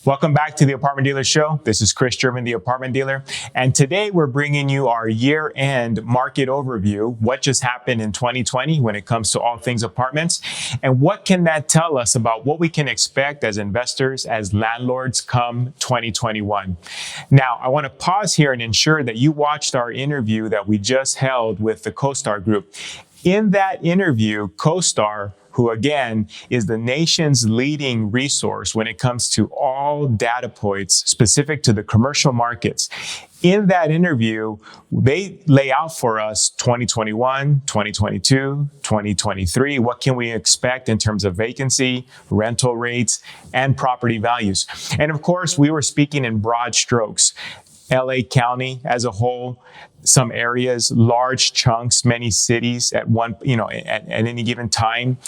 Welcome back to the Apartment Dealer Show. This is Kris, the Apartment Dealer. And today we're bringing you our year-end market overview, what just happened in 2020 when it comes to all things apartments, and what can that tell us about what we can expect as investors, as landlords come 2021. Now, I want to pause here and ensure that you watched our interview that we just held with the Costar group. In that interview, Costar, who again is the nation's leading resource when it comes to all data points specific to the commercial markets. In that interview, they lay out for us 2021, 2022, 2023. What can we expect in terms of vacancy, rental rates, and property values? And of course, we were speaking in broad strokes. LA County as a whole, some areas, large chunks, many cities at any given time.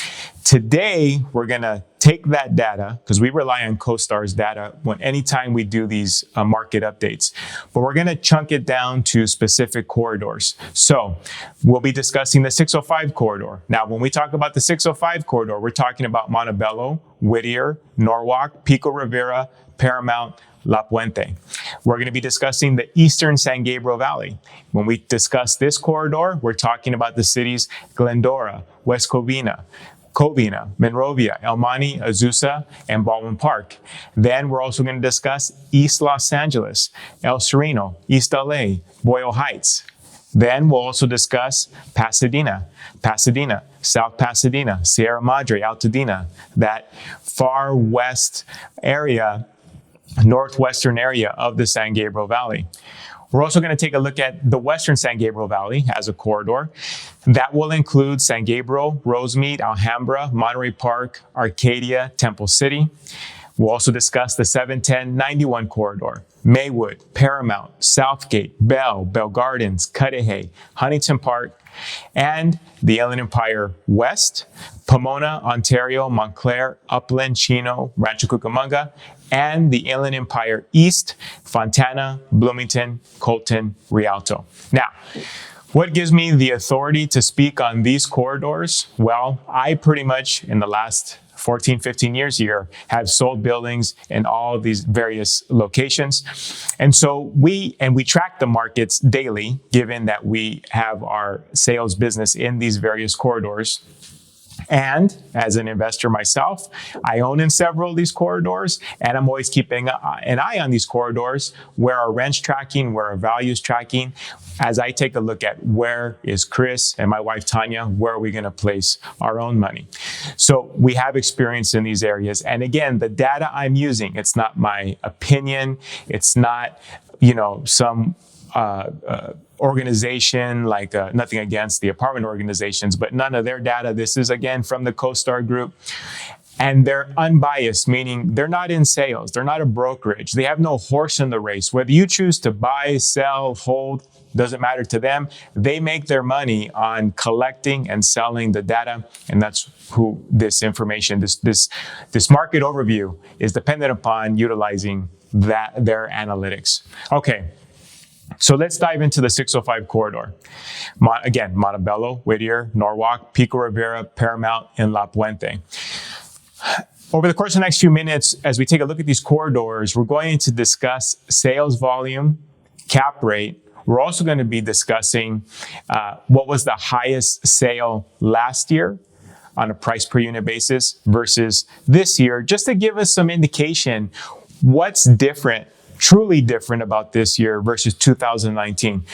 Today, we're going to take that data because we rely on Costar's data anytime we do these market updates. But we're going to chunk it down to specific corridors. So we'll be discussing the 605 corridor. Now, when we talk about the 605 corridor, we're talking about Montebello, Whittier, Norwalk, Pico Rivera, Paramount, La Puente. We're going to be discussing the eastern San Gabriel Valley. When we discuss this corridor, we're talking about the cities Glendora, West Covina, Monrovia, El Monte, Azusa, and Baldwin Park. Then we're also going to discuss East Los Angeles, El Sereno, East LA, Boyle Heights. Then we'll also discuss Pasadena, South Pasadena, Sierra Madre, Altadena, that far west area, northwestern area of the San Gabriel Valley. We're also going to take a look at the western San Gabriel Valley as a corridor. That will include San Gabriel, Rosemead, Alhambra, Monterey Park, Arcadia, Temple City. We'll also discuss the 710-91 corridor, Maywood, Paramount, Southgate, Bell Gardens, Cudahy, Huntington Park, and the Inland Empire West, Pomona, Ontario, Montclair, Upland, Chino, Rancho Cucamonga, and the Inland Empire East, Fontana, Bloomington, Colton, Rialto. Now, what gives me the authority to speak on these corridors? Well, I pretty much, in the last 14, 15 years here, have sold buildings in all these various locations. And so we track the markets daily, given that we have our sales business in these various corridors. And as an investor myself, I own in several of these corridors, and I'm always keeping an eye on these corridors, where our rent's tracking, where our value's tracking, as I take a look at where is Kris and my wife Tanya, where are we going to place our own money. So we have experience in these areas. And again, the data I'm using, it's not my opinion. It's not, some organization, like nothing against the apartment organizations, but none of their data. This is, again, from the Costar group. And they're unbiased, meaning they're not in sales. They're not a brokerage. They have no horse in the race. Whether you choose to buy, sell, hold, doesn't matter to them. They make their money on collecting and selling the data. And that's who this information, this market overview is dependent upon utilizing their analytics. Okay. So let's dive into the 605 corridor. Again, Montebello, Whittier, Norwalk, Pico Rivera, Paramount, and La Puente. Over the course of the next few minutes, as we take a look at these corridors, we're going to discuss sales volume, cap rate. We're also going to be discussing what was the highest sale last year on a price per unit basis versus this year, just to give us some indication what's different, truly different about this year versus 2019.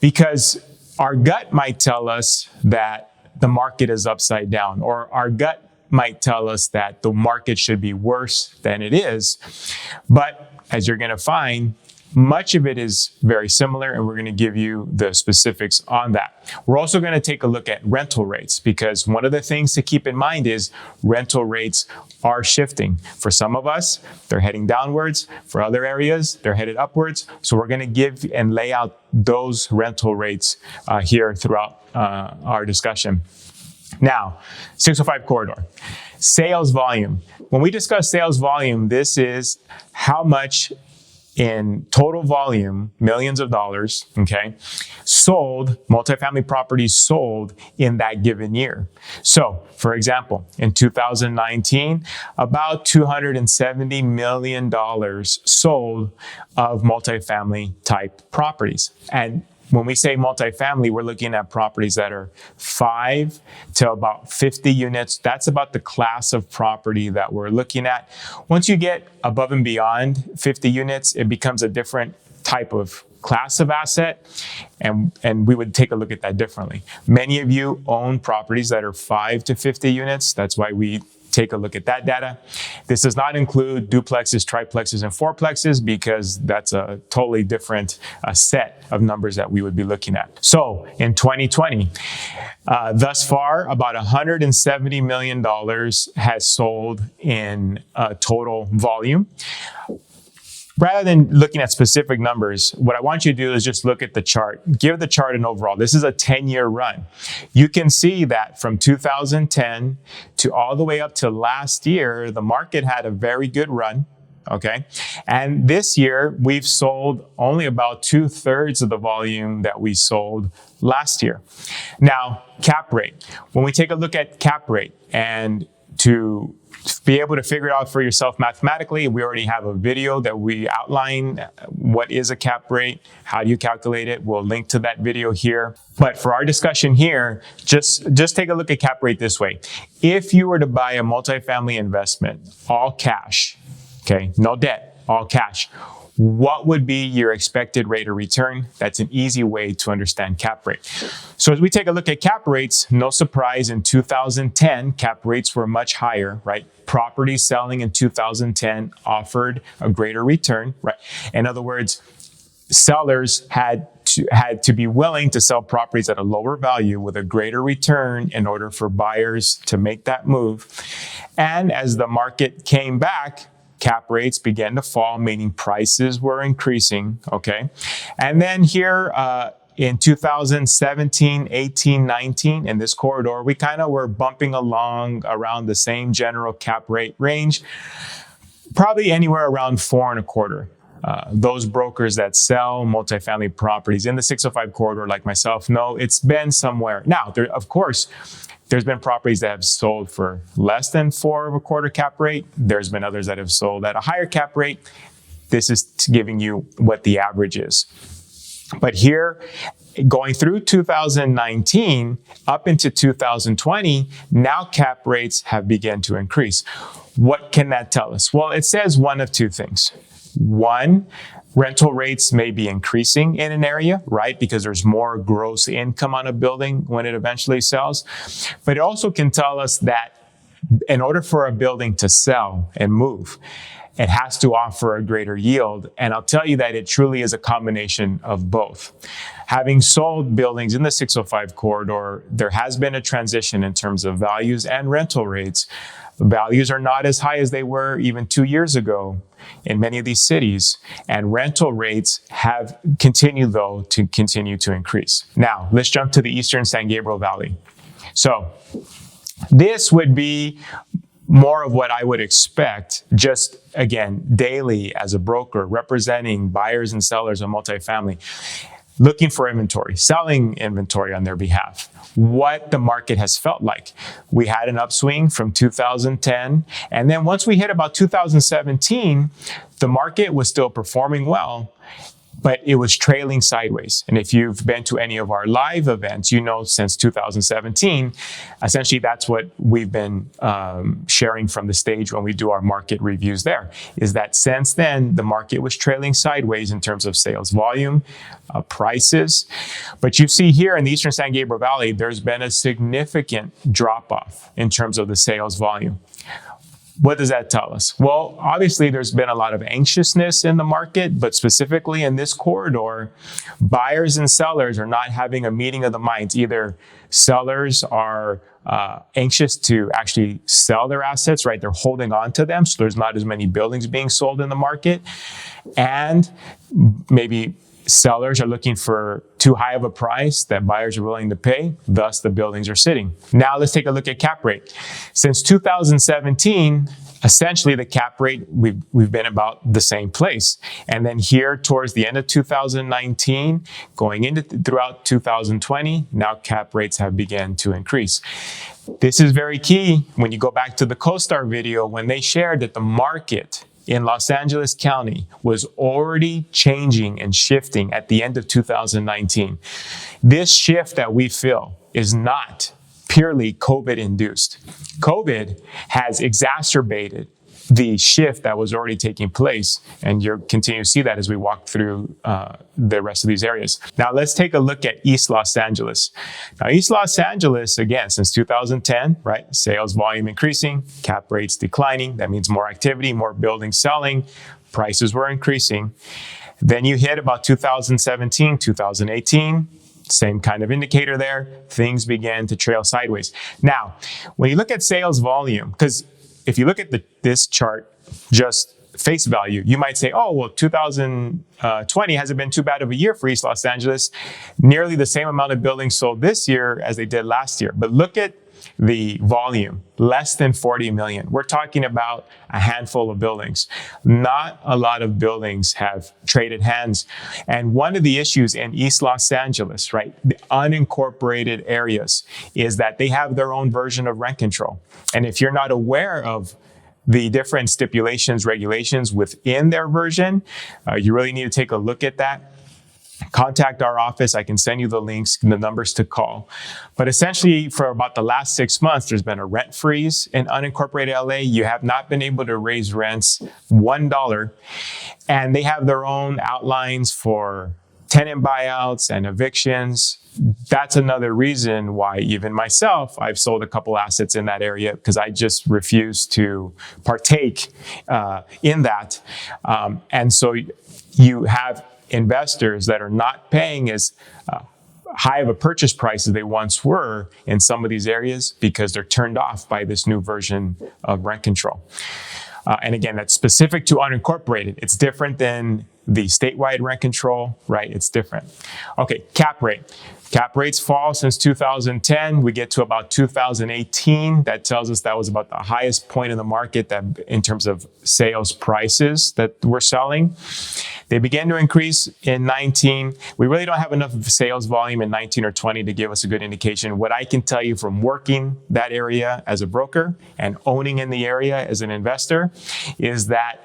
Because our gut might tell us that the market is upside down, or our gut might tell us that the market should be worse than it is. But as you're going to find, much of it is very similar, and we're going to give you the specifics on that. We're also going to take a look at rental rates, because one of the things to keep in mind is rental rates are shifting. For some of us, they're heading downwards. For other areas, they're headed upwards. So we're going to give and lay out those rental rates here throughout our discussion. Now, 605 corridor. Sales volume. When we discuss sales volume, this is how much in total volume, millions of dollars, okay, sold, multifamily properties sold in that given year. So, for example, in 2019, about $270 million sold of multifamily type properties. And when we say multifamily, we're looking at properties that are 5 to about 50 units. That's about the class of property that we're looking at. Once you get above and beyond 50 units, it becomes a different type of class of asset, and we would take a look at that differently. Many of you own properties that are 5 to 50 units. That's why we take a look at that data. This does not include duplexes, triplexes, and fourplexes because that's a totally different set of numbers that we would be looking at. So in 2020, thus far, about $170 million has sold in total volume. Rather than looking at specific numbers, what I want you to do is just look at the chart. Give the chart an overall. This is a 10-year run. You can see that from 2010 to all the way up to last year, the market had a very good run, okay? And this year, we've sold only about 2/3 of the volume that we sold last year. Now, cap rate. When we take a look at cap rate and to be able to figure it out for yourself mathematically, we already have a video that we outline what is a cap rate, how do you calculate it. We'll link to that video here. But for our discussion here, just take a look at cap rate this way. If you were to buy a multifamily investment, all cash, okay, no debt, all cash, what would be your expected rate of return? That's an easy way to understand cap rate. So as we take a look at cap rates, no surprise, in 2010, cap rates were much higher, right? Properties selling in 2010 offered a greater return, right? In other words, sellers had to be willing to sell properties at a lower value with a greater return in order for buyers to make that move. And as the market came back, cap rates began to fall, meaning prices were increasing, okay? And then here in 2017, 18, 19, in this corridor, we kind of were bumping along around the same general cap rate range, probably anywhere around 4.25. Those brokers that sell multifamily properties in the 605 corridor like myself know it's been somewhere. Now, of course, there's been properties that have sold for less than 4.25 cap rate. There's been others that have sold at a higher cap rate. This is giving you what the average is. But here, going through 2019 up into 2020, now cap rates have begun to increase. What can that tell us? Well, it says one of two things. One, rental rates may be increasing in an area, right? Because there's more gross income on a building when it eventually sells. But it also can tell us that in order for a building to sell and move, it has to offer a greater yield. And I'll tell you that it truly is a combination of both. Having sold buildings in the 605 corridor, there has been a transition in terms of values and rental rates. Values are not as high as they were even 2 years ago in many of these cities, and rental rates have continued, though, to continue to increase. Now, let's jump to the eastern San Gabriel Valley. So this would be more of what I would expect, just again, daily as a broker representing buyers and sellers of multifamily, looking for inventory, selling inventory on their behalf. What the market has felt like. We had an upswing from 2010, and then once we hit about 2017, the market was still performing well, but it was trailing sideways. And if you've been to any of our live events, you know since 2017, essentially that's what we've been sharing from the stage when we do our market reviews there, is that since then, the market was trailing sideways in terms of sales volume, prices. But you see here in the eastern San Gabriel Valley, there's been a significant drop-off in terms of the sales volume. What does that tell us? Well, obviously, there's been a lot of anxiousness in the market, but specifically in this corridor, buyers and sellers are not having a meeting of the minds. Either sellers are anxious to actually sell their assets, right? They're holding on to them, so there's not as many buildings being sold in the market. And maybe sellers are looking for too high of a price that buyers are willing to pay, thus the buildings are sitting. Now let's take a look at cap rate. Since 2017, essentially the cap rate, we've been about the same place. And then here towards the end of 2019, going into throughout 2020, now cap rates have begun to increase. This is very key when you go back to the Costar video when they shared that the market in Los Angeles County was already changing and shifting at the end of 2019. This shift that we feel is not purely COVID-induced. COVID has exacerbated the shift that was already taking place, and you'll continue to see that as we walk through the rest of these areas. Now let's take a look at East Los Angeles. Now East Los Angeles, again, since 2010, right? Sales volume increasing, cap rates declining. That means more activity, more buildings selling, prices were increasing. Then you hit about 2017, 2018, same kind of indicator there. Things began to trail sideways. Now, when you look at sales volume, because if you look at this chart, just face value, you might say, oh, well, 2020 hasn't been too bad of a year for East Los Angeles. Nearly the same amount of buildings sold this year as they did last year. But look at the volume, less than 40 million. We're talking about a handful of buildings. Not a lot of buildings have traded hands. And one of the issues in East Los Angeles, right, the unincorporated areas, is that they have their own version of rent control. And if you're not aware of the different stipulations, regulations within their version, you really need to take a look at that. Contact our office. I can send you the links and the numbers to call. But essentially, for about the last 6 months, there's been a rent freeze in unincorporated LA. You have not been able to raise rents $1. And they have their own outlines for tenant buyouts and evictions. That's another reason why even myself, I've sold a couple assets in that area because I just refuse to partake in that. And so you have investors that are not paying as high of a purchase price as they once were in some of these areas because they're turned off by this new version of rent control. And again, that's specific to unincorporated. It's different than the statewide rent control, right? It's different. Okay, cap rate. Cap rates fall since 2010. We get to about 2018. That tells us that was about the highest point in the market that in terms of sales prices that we're selling. They began to increase in 19. We really don't have enough sales volume in 19 or 20 to give us a good indication. What I can tell you from working that area as a broker and owning in the area as an investor is that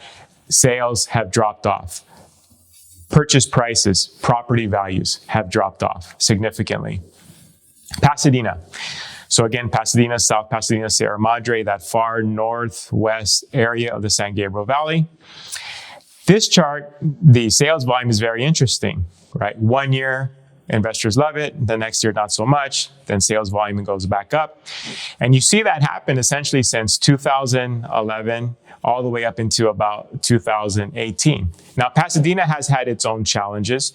sales have dropped off. Purchase prices, property values have dropped off significantly. Pasadena. So again, Pasadena, South Pasadena, Sierra Madre, that far northwest area of the San Gabriel Valley. This chart, the sales volume is very interesting, right? 1 year, investors love it. The next year, not so much. Then sales volume goes back up. And you see that happen essentially since 2011 all the way up into about 2018. Now, Pasadena has had its own challenges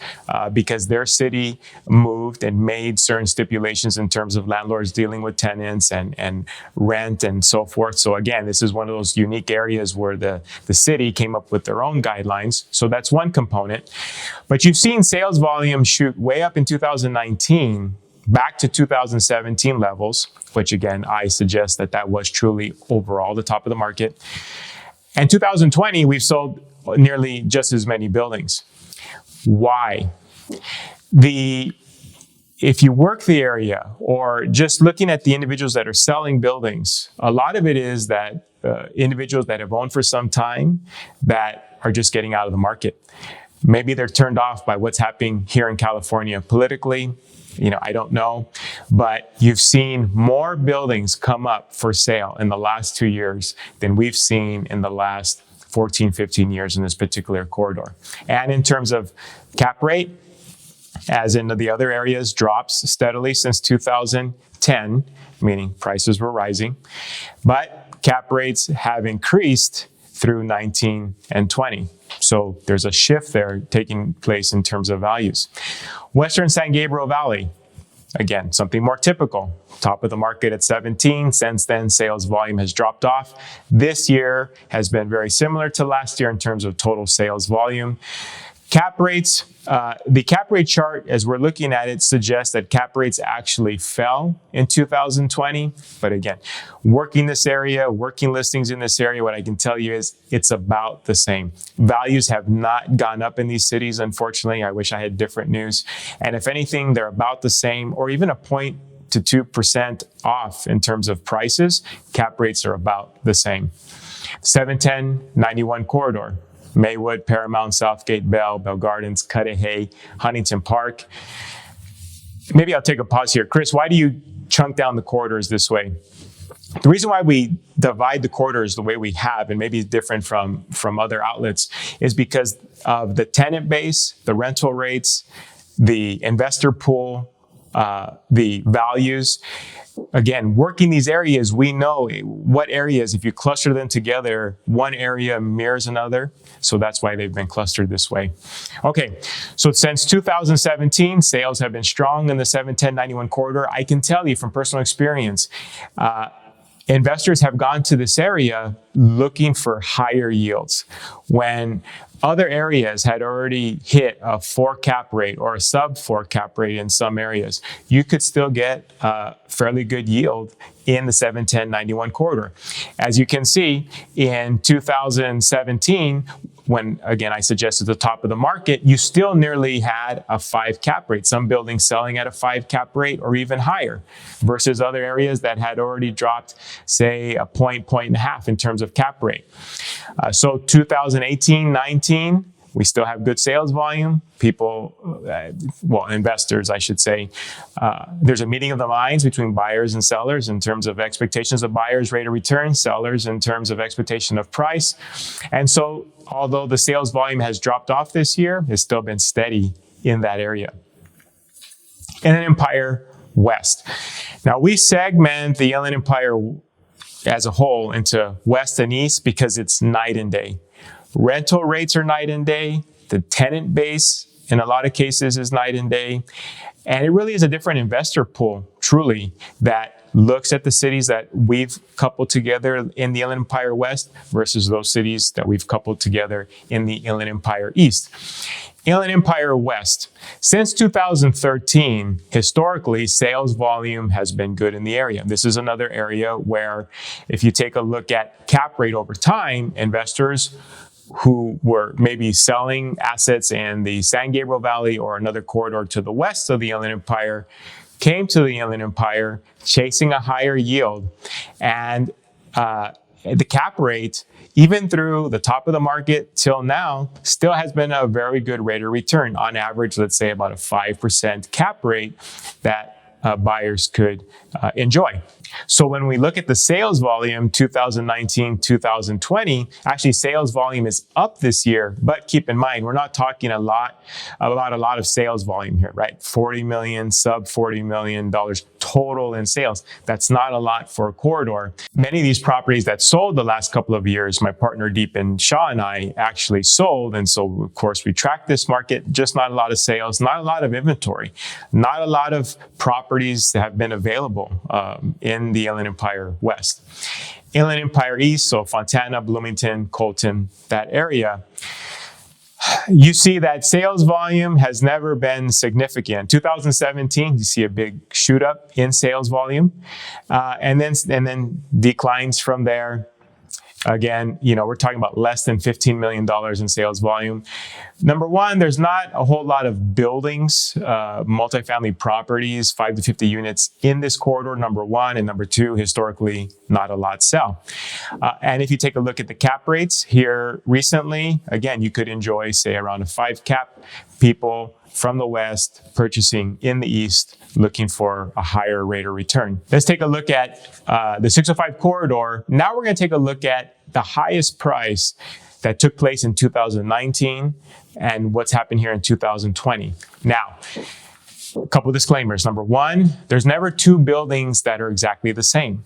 because their city moved and made certain stipulations in terms of landlords dealing with tenants and rent and so forth. So again, this is one of those unique areas where the city came up with their own guidelines. So that's one component. But you've seen sales volume shoot way up in 2019, back to 2017 levels, which again, I suggest that that was truly overall the top of the market. And 2020, we've sold nearly just as many buildings. Why? If you work the area or just looking at the individuals that are selling buildings, a lot of it is that individuals that have owned for some time that are just getting out of the market. Maybe they're turned off by what's happening here in California politically. I don't know, but you've seen more buildings come up for sale in the last 2 years than we've seen in the last 14, 15 years in this particular corridor. And in terms of cap rate, as in the other areas, drops steadily since 2010, meaning prices were rising, but cap rates have increased through 19 and 20. So there's a shift there taking place in terms of values. Western San Gabriel Valley, again, something more typical. Top of the market at 17. Since then, sales volume has dropped off. This year has been very similar to last year in terms of total sales volume. Cap rates, the cap rate chart, as we're looking at it, suggests that cap rates actually fell in 2020. But again, working this area, working listings in this area, what I can tell you is it's about the same. Values have not gone up in these cities, unfortunately. I wish I had different news. And if anything, they're about the same, or even a point to 2% off in terms of prices. Cap rates are about the same. 710, 91 corridor. Maywood, Paramount, Southgate, Bell Gardens, Cudahy, Huntington Park. Maybe I'll take a pause here. Kris, why do you chunk down the corridors this way? The reason why we divide the corridors the way we have, and maybe it's different from other outlets, is because of the tenant base, the rental rates, the investor pool, the values. Again, working these areas, we know what areas, if you cluster them together, one area mirrors another. So that's why they've been clustered this way. Okay, so since 2017, sales have been strong in the 710-91 corridor. I can tell you from personal experience, investors have gone to this area looking for higher yields. When other areas had already hit a 4 cap rate or a sub 4 cap rate in some areas, you could still get a fairly good yield in the 710-91 corridor. As you can see, in 2017, when, again, I suggested the top of the market, you still nearly had a 5 cap rate. Some buildings selling at a 5 cap rate or even higher versus other areas that had already dropped, say, a point and a half in terms of cap rate. So 2018-19, we still have good sales volume. People, investors, I should say. There's a meeting of the minds between buyers and sellers in terms of expectations of buyers' rate of return, sellers in terms of expectation of price. And so, although the sales volume has dropped off this year, it's still been steady in that area. Inland Empire West. Now, we segment the Inland Empire as a whole into West and East because it's night and day. Rental rates are night and day. The tenant base, in a lot of cases, is night and day. And it really is a different investor pool, truly, that looks at the cities that we've coupled together in the Inland Empire West versus those cities that we've coupled together in the Inland Empire East. Inland Empire West. Since 2013, historically, sales volume has been good in the area. This is another area where, if you take a look at cap rate over time, investors who were maybe selling assets in the San Gabriel Valley or another corridor to the west of the Inland Empire came to the Inland Empire chasing a higher yield. And the cap rate, even through the top of the market till now, still has been a very good rate of return. On average, let's say about a 5% cap rate that buyers could enjoy. So when we look at the sales volume, 2019, 2020, actually sales volume is up this year, but keep in mind, we're not talking about a lot of sales volume here, right? 40 million, sub $40 million total in sales. That's not a lot for a corridor. Many of these properties that sold the last couple of years, my partner Deepan Shaw and I actually sold. And so, of course, we track this market, just not a lot of sales, not a lot of inventory, not a lot of properties that have been available in the Inland Empire West. Inland Empire East, so Fontana, Bloomington, Colton, that area, you see that sales volume has never been significant. 2017, you see a big shoot up in sales volume, and then declines from there. Again, we're talking about less than $15 million in sales volume. Number one, there's not a whole lot of buildings, multifamily properties, 5 to 50 units in this corridor, number one. And number two, historically, not a lot sell. And if you take a look at the cap rates here recently, again, you could enjoy, say, around a 5 cap. People from the West purchasing in the East, looking for a higher rate of return. Let's take a look at the 605 corridor. Now we're going to take a look at the highest price that took place in 2019 and what's happened here in 2020. Now, a couple of disclaimers. Number one, there's never two buildings that are exactly the same.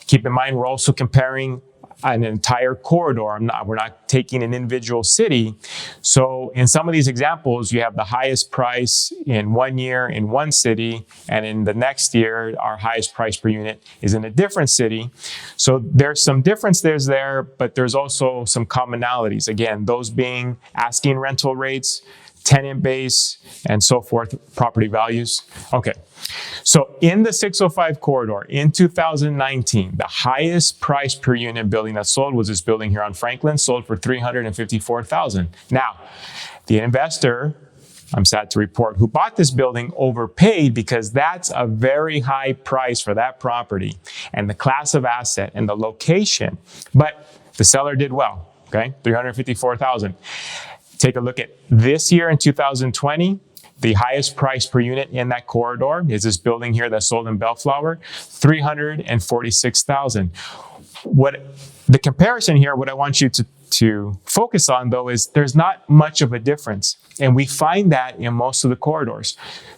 Keep in mind, we're also comparing an entire corridor. We're not taking an individual city. So in some of these examples, you have the highest price in 1 year in one city, and in the next year, our highest price per unit is in a different city. So there's some differences there, but there's also some commonalities. Again, those being asking rental rates, tenant base, and so forth, property values. Okay, so in the 605 corridor in 2019, the highest price per unit building that sold was this building here on Franklin, sold for $354,000. Now, the investor, I'm sad to report, who bought this building overpaid because that's a very high price for that property and the class of asset and the location. But the seller did well, okay? $354,000. Take a look at this year in 2020. The highest price per unit in that corridor is this building here that sold in Bellflower, $346,000. What the comparison here, what I want you to focus on though, is there's not much of a difference. And we find that in most of the corridors.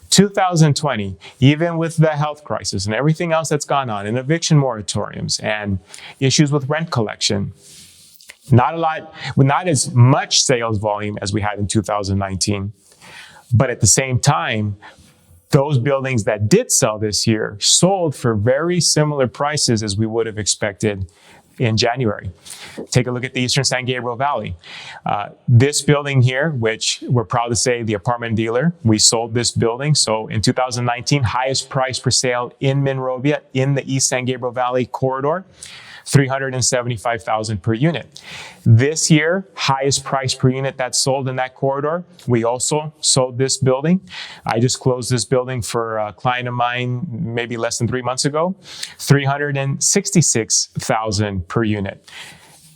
2020, even with the health crisis and everything else that's gone on, and eviction moratoriums and issues with rent collection, not as much sales volume as we had in 2019. But at the same time, those buildings that did sell this year sold for very similar prices as we would have expected in January. Take a look at the Eastern San Gabriel Valley. This building here, which we're proud to say the apartment dealer, we sold this building. So in 2019, highest price per sale in Monrovia in the East San Gabriel Valley corridor, $375,000 per unit. This year, highest price per unit that sold in that corridor. We also sold this building. I just closed this building for a client of mine maybe less than 3 months ago, $366,000 per unit.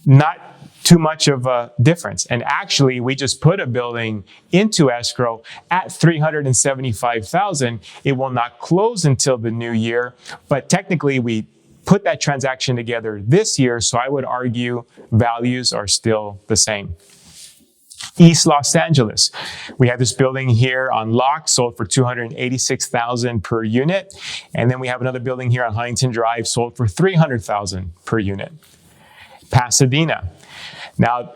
Not too much of a difference. And actually, we just put a building into escrow at $375,000. It will not close until the new year, but technically we put that transaction together this year, so I would argue values are still the same. East Los Angeles. We have this building here on Locke, sold for $286,000 per unit. And then we have another building here on Huntington Drive, sold for $300,000 per unit. Pasadena. Now,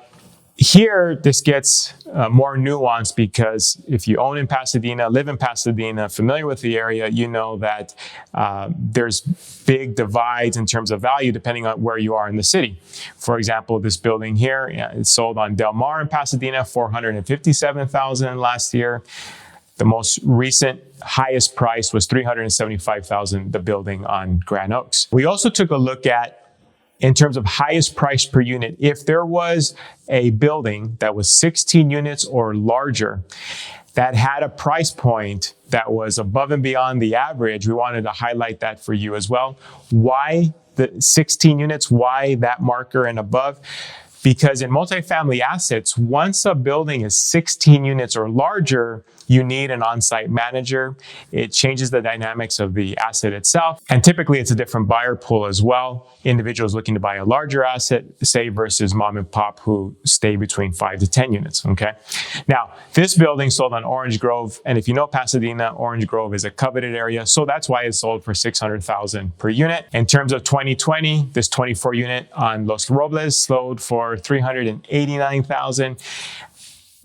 here, this gets more nuanced because if you own in Pasadena, live in Pasadena, familiar with the area, you know that there's big divides in terms of value depending on where you are in the city. For example, this building here, it's sold on Del Mar in Pasadena, $457,000 last year. The most recent highest price was $375,000, the building on Grand Oaks. We also took a look at, in terms of highest price per unit, if there was a building that was 16 units or larger that had a price point that was above and beyond the average, we wanted to highlight that for you as well. Why the 16 units? Why that marker and above? Because in multifamily assets, once a building is 16 units or larger, you need an on-site manager. It changes the dynamics of the asset itself. And typically it's a different buyer pool as well. Individuals looking to buy a larger asset, say, versus mom and pop who stay between 5 to 10 units, okay? Now, this building sold on Orange Grove. And if you know Pasadena, Orange Grove is a coveted area. So that's why it sold for $600,000 per unit. In terms of 2020, this 24 unit on Los Robles sold for $389,000.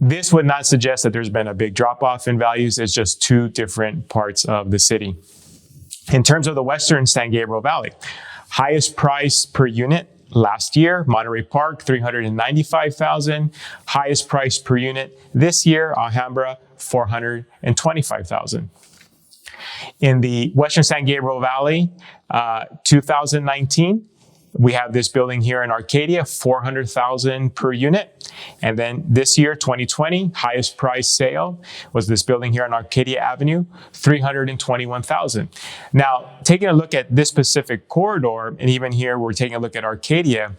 This would not suggest that there's been a big drop-off in values. It's just two different parts of the city. In terms of the Western San Gabriel Valley, highest price per unit last year, Monterey Park, $395,000. Highest price per unit this year, Alhambra, $425,000. In the Western San Gabriel Valley, 2019, we have this building here in Arcadia, $400,000 per unit. And then this year, 2020, highest price sale was this building here on Arcadia Avenue, $321,000. Now, taking a look at this specific corridor, and even here we're taking a look at Arcadia,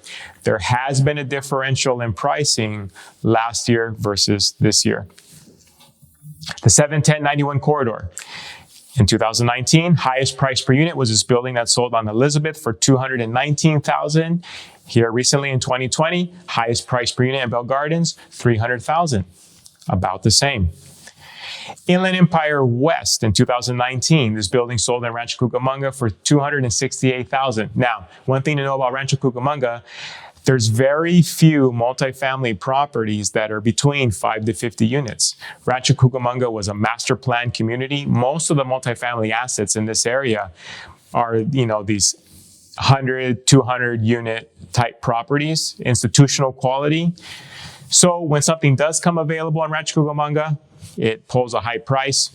there has been a differential in pricing last year versus this year. The 71091 corridor. In 2019, highest price per unit was this building that sold on Elizabeth for $219,000. Here recently in 2020, highest price per unit in Bell Gardens, $300,000. About the same. Inland Empire West in 2019, this building sold in Rancho Cucamonga for $268,000. Now, one thing to know about Rancho Cucamonga, there's very few multifamily properties that are between 5 to 50 units. Rancho Cucamonga was a master plan community. Most of the multifamily assets in this area are, these 100, 200 unit type properties, institutional quality. So when something does come available in Rancho Cucamonga, it pulls a high price.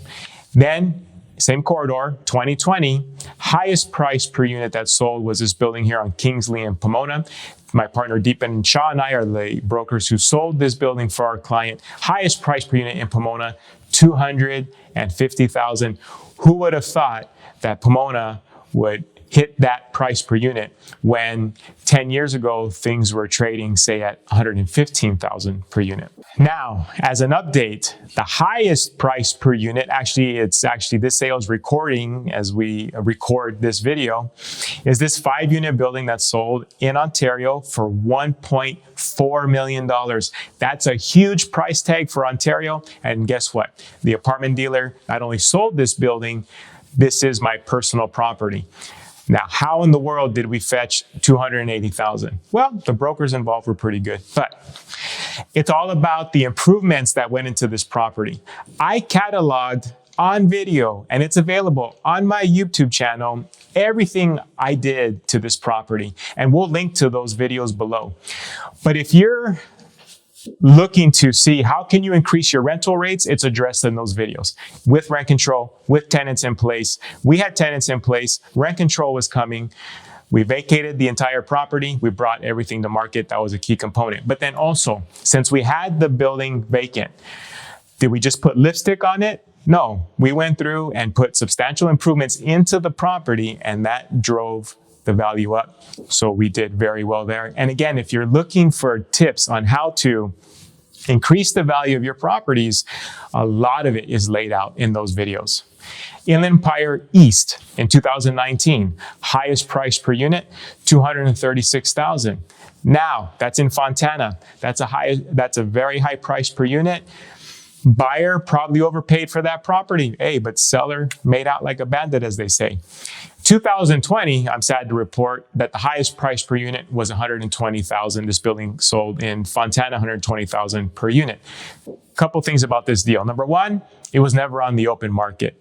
Then same corridor, 2020, highest price per unit that sold was this building here on Kingsley and Pomona. My partner Deepan and Shaw and I are the brokers who sold this building for our client. Highest price per unit in Pomona, $250,000. Who would have thought that Pomona would hit that price per unit when 10 years ago things were trading, say, at $115,000 per unit. Now, as an update, the highest price per unit, it's actually this sales recording as we record this video, is this 5-unit building that sold in Ontario for $1.4 million. That's a huge price tag for Ontario. And guess what? The apartment dealer not only sold this building, this is my personal property. Now, how in the world did we fetch $280,000? Well, the brokers involved were pretty good, but it's all about the improvements that went into this property. I cataloged on video, and it's available on my YouTube channel, everything I did to this property, and we'll link to those videos below. But if you're looking to see how can you increase your rental rates, it's addressed in those videos. With rent control, with tenants in place. We had tenants in place, rent control was coming. We vacated the entire property. We brought everything to market. That was a key component. But then also, since we had the building vacant, did we just put lipstick on it? No, we went through and put substantial improvements into the property, and that drove the value up. So we did very well there. And again, if you're looking for tips on how to increase the value of your properties, a lot of it is laid out in those videos. Inland Empire East in 2019, highest price per unit, $236,000. Now, that's in Fontana. That's a very high price per unit. Buyer probably overpaid for that property. Hey, but seller made out like a bandit, as they say. 2020, I'm sad to report that the highest price per unit was $120,000. This building sold in Fontana, $120,000 per unit. Couple things about this deal. Number one, it was never on the open market.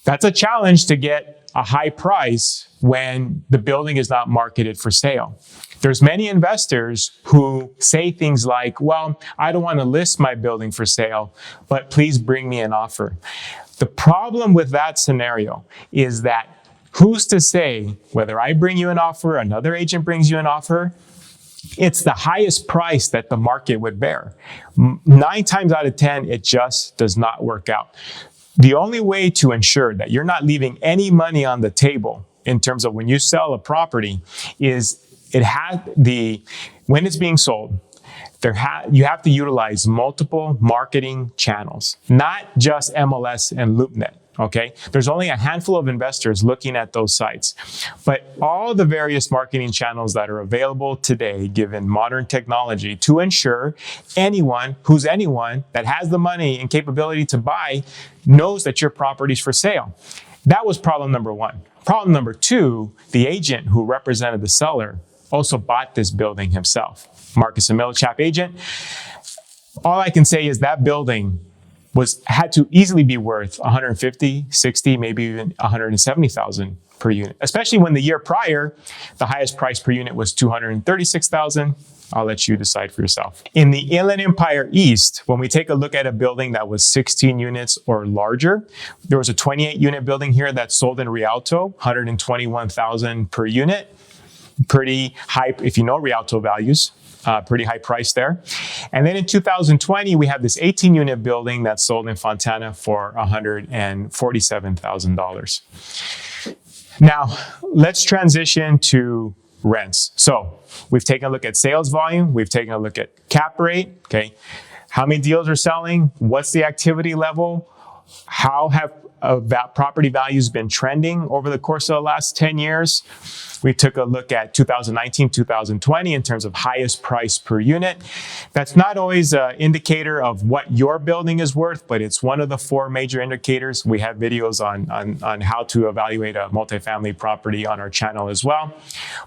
That's a challenge to get a high price when the building is not marketed for sale. There's many investors who say things like, well, I don't want to list my building for sale, but please bring me an offer. The problem with that scenario is that who's to say whether I bring you an offer, another agent brings you an offer, it's the highest price that the market would bear. 9 times out of 10, it just does not work out. The only way to ensure that you're not leaving any money on the table in terms of when you sell a property is when it's being sold, you have to utilize multiple marketing channels, not just MLS and LoopNet. Okay, there's only a handful of investors looking at those sites, but all the various marketing channels that are available today, given modern technology, to ensure anyone that has the money and capability to buy knows that your property's for sale. That was problem number one. Problem number two, the agent who represented the seller also bought this building himself. Marcus and Millichap agent. All I can say is that building had to easily be worth $150,000, $60,000, maybe even $170,000 per unit, especially when the year prior, the highest price per unit was $236,000. I'll let you decide for yourself. In the Inland Empire East, when we take a look at a building that was 16 units or larger, there was a 28-unit building here that sold in Rialto, $121,000 per unit. Pretty high, if you know Rialto values. Pretty high price there. And then in 2020, we have this 18-unit building that sold in Fontana for $147,000. Now, let's transition to rents. So we've taken a look at sales volume. We've taken a look at cap rate. Okay, how many deals are selling? What's the activity level? How have that property values been trending over the course of the last 10 years? We took a look at 2019, 2020 in terms of highest price per unit. That's not always an indicator of what your building is worth, but it's one of the 4 major indicators. We have videos on how to evaluate a multifamily property on our channel as well.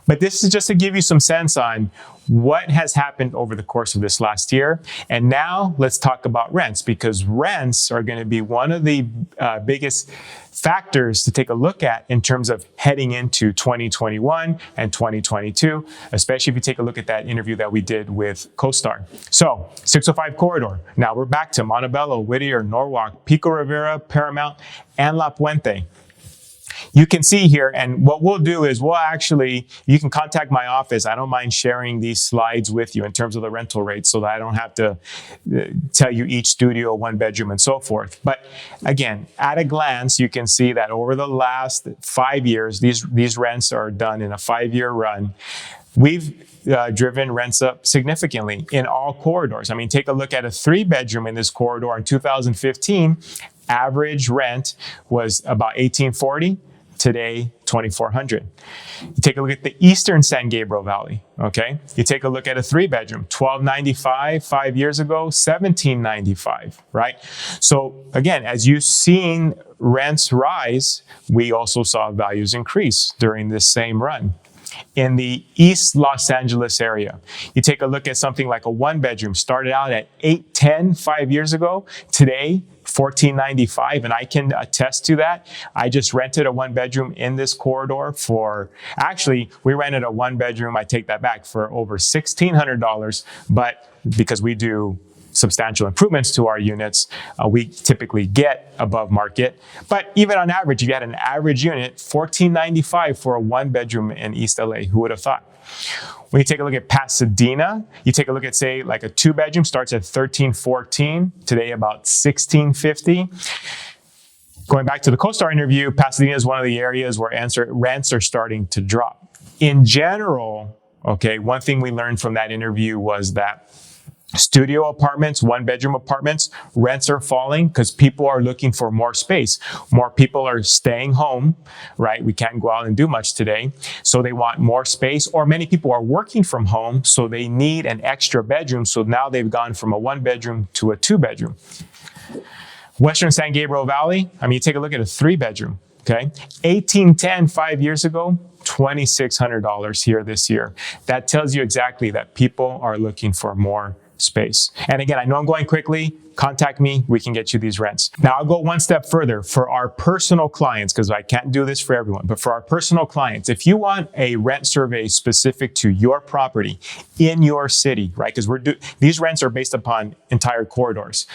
But this is just to give you some sense on what has happened over the course of this last year. And now let's talk about rents, because rents are going to be one of the biggest factors to take a look at in terms of heading into 2021 and 2022, especially if you take a look at that interview that we did with Costar. So 605 corridor. Now we're back to Montebello, Whittier, Norwalk, Pico Rivera, Paramount, and La Puente. You can see here, and what we'll do is you can contact my office. I don't mind sharing these slides with you in terms of the rental rates so that I don't have to tell you each studio, one bedroom, and so forth. But again, at a glance, you can see that over the last 5 years, these rents are done in a 5-year run. We've driven rents up significantly in all corridors. I mean, take a look at a 3-bedroom in this corridor in 2015. Average rent was about $1,840. Today, $2,400. You take a look at the eastern San Gabriel Valley, okay? You take a look at a 3-bedroom, $1,295 5 years ago, $1,795, right? So again, as you've seen rents rise, we also saw values increase during this same run. In the East Los Angeles area, you take a look at something like a 1-bedroom, started out at $810 5 years ago. Today, $1,495, and I can attest to that. I just rented a 1-bedroom in this corridor we rented a 1-bedroom, I take that back, for over $1,600, but because we do substantial improvements to our units, we typically get above market. But even on average, if you had an average unit, $1,495 for a 1-bedroom in East LA, who would have thought? When you take a look at Pasadena, you take a look at, say, like a 2-bedroom starts at $1,314, today about $1,650. Going back to the Costar interview, Pasadena is one of the areas where rents are starting to drop. In general, okay, one thing we learned from that interview was that studio apartments, 1-bedroom apartments, rents are falling because people are looking for more space. More people are staying home, right? We can't go out and do much today. So they want more space, or many people are working from home, so they need an extra bedroom. So now they've gone from a 1-bedroom to a 2-bedroom. Western San Gabriel Valley, I mean, you take a look at a 3-bedroom, okay? $1,810 5 years ago, $2,600 here this year. That tells you exactly that people are looking for more space. And again, I know I'm going quickly. Contact me. We can get you these rents. Now, I'll go one step further for our personal clients, because I can't do this for everyone, but for our personal clients, if you want a rent survey specific to your property in your city, right? Because these rents are based upon entire corridors.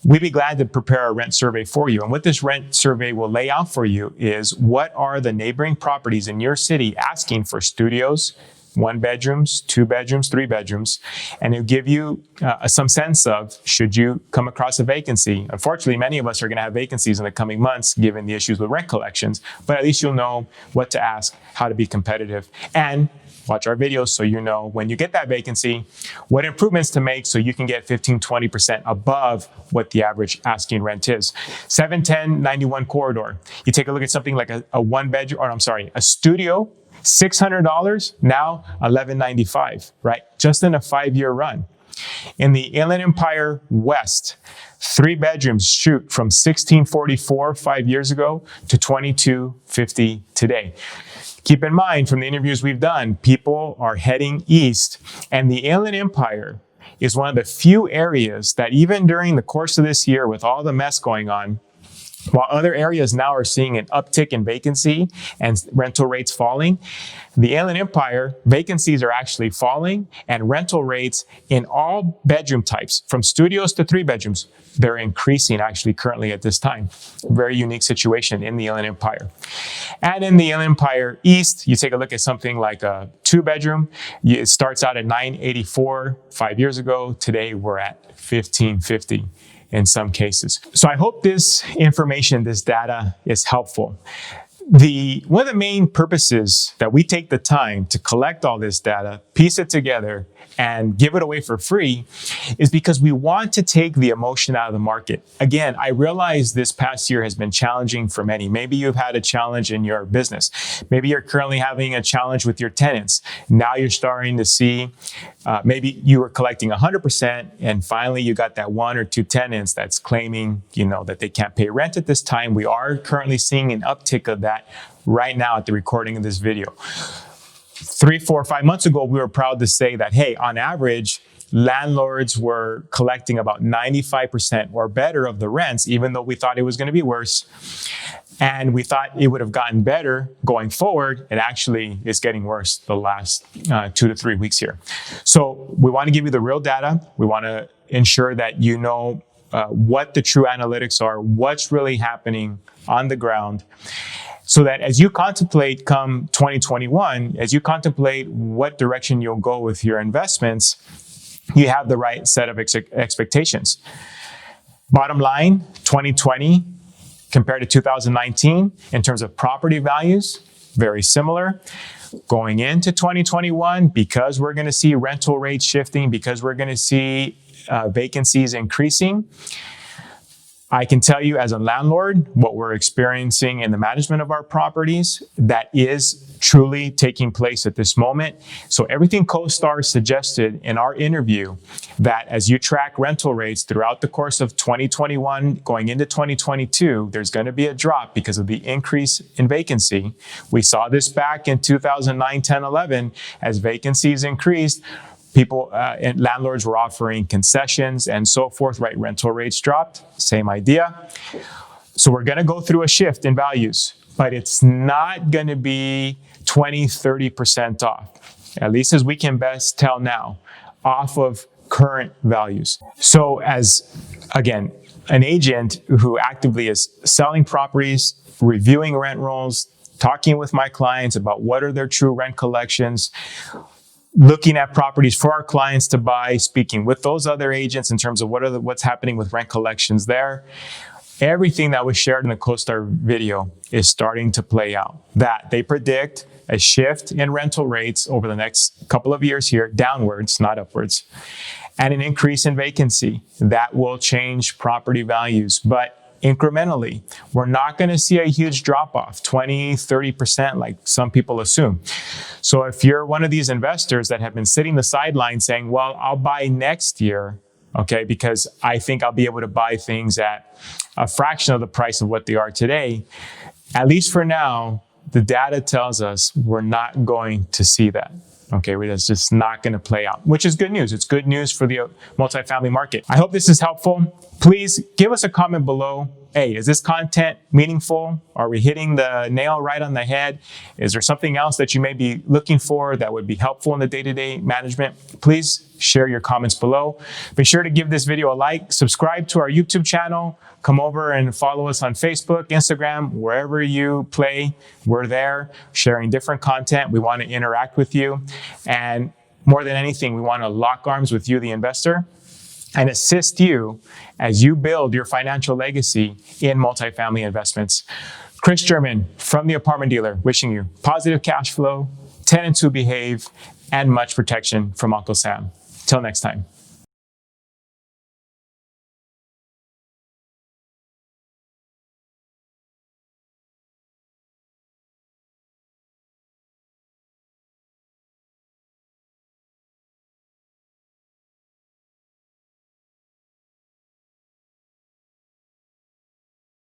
We'd be glad to prepare a rent survey for you. And what this rent survey will lay out for you is what are the neighboring properties in your city asking for studios, 1-bedrooms, 2-bedrooms, 3-bedrooms, and it'll give you some sense of should you come across a vacancy. Unfortunately, many of us are going to have vacancies in the coming months given the issues with rent collections, but at least you'll know what to ask, how to be competitive, and watch our videos so you know when you get that vacancy, what improvements to make so you can get 15-20% above what the average asking rent is. 710-91 corridor. You take a look at something like a 1-bedroom, a studio, $600, now $1,195, right? Just in a 5-year run. In the Inland Empire West, 3 bedrooms shoot from $1,644 5 years ago to $2,250 today. Keep in mind, from the interviews we've done, people are heading east, and the Inland Empire is one of the few areas that even during the course of this year, with all the mess going on, while other areas now are seeing an uptick in vacancy and rental rates falling, the Inland Empire, vacancies are actually falling, and rental rates in all bedroom types, from studios to 3-bedrooms, they're increasing actually currently at this time. Very unique situation in the Inland Empire. And in the Inland Empire East, you take a look at something like a 2-bedroom. It starts out at $984 5 years ago. Today, we're at $1,550. In some cases. So I hope this information, this data is helpful. One of the main purposes that we take the time to collect all this data, piece it together, and give it away for free is because we want to take the emotion out of the market. Again, I realize this past year has been challenging for many. Maybe you've had a challenge in your business. Maybe you're currently having a challenge with your tenants. Now you're starting to see, maybe you were collecting 100% and finally you got that 1 or 2 tenants that's claiming, that they can't pay rent at this time. We are currently seeing an uptick of that right now at the recording of this video. 3, 4, 5 months ago, we were proud to say that, hey, on average, landlords were collecting about 95% or better of the rents, even though we thought it was going to be worse. And we thought it would have gotten better going forward. It actually is getting worse the last 2 to 3 weeks here. So we want to give you the real data. We want to ensure that you know what the true analytics are, what's really happening on the ground, so that as you contemplate come 2021, as you contemplate what direction you'll go with your investments, you have the right set of expectations. Bottom line, 2020 compared to 2019 in terms of property values, very similar. Going into 2021, because we're going to see rental rates shifting, because we're going to see vacancies increasing, I can tell you as a landlord, what we're experiencing in the management of our properties, that is truly taking place at this moment. So everything Costar suggested in our interview, that as you track rental rates throughout the course of 2021, going into 2022, there's going to be a drop because of the increase in vacancy. We saw this back in 2009, 10, 11, as vacancies increased. People and landlords were offering concessions and so forth, right? Rental rates dropped, same idea. So we're going to go through a shift in values, but it's not going to be 20, 30% off, at least as we can best tell now, off of current values. So as, again, an agent who actively is selling properties, reviewing rent rolls, talking with my clients about what are their true rent collections, looking at properties for our clients to buy, speaking with those other agents in terms of what's happening with rent collections there. Everything that was shared in the Costar video is starting to play out. That they predict a shift in rental rates over the next couple of years here, downwards, not upwards, and an increase in vacancy. That will change property values, but incrementally. We're not going to see a huge drop off, 20, 30% like some people assume. So if you're one of these investors that have been sitting the sidelines saying, well, I'll buy next year, okay, because I think I'll be able to buy things at a fraction of the price of what they are today, at least for now, the data tells us we're not going to see that. Okay, that's just not going to play out, which is good news. It's good news for the multifamily market. I hope this is helpful. Please give us a comment below. Hey, is this content meaningful? Are we hitting the nail right on the head? Is there something else that you may be looking for that would be helpful in the day-to-day management? Please share your comments below. Be sure to give this video a like, subscribe to our YouTube channel, come over and follow us on Facebook, Instagram, wherever you play. We're there sharing different content. We want to interact with you. And more than anything, we want to lock arms with you, the investor, and assist you as you build your financial legacy in multifamily investments. Kris German from The Apartment Dealer, wishing you positive cash flow, tenants who behave, and much protection from Uncle Sam. Till next time.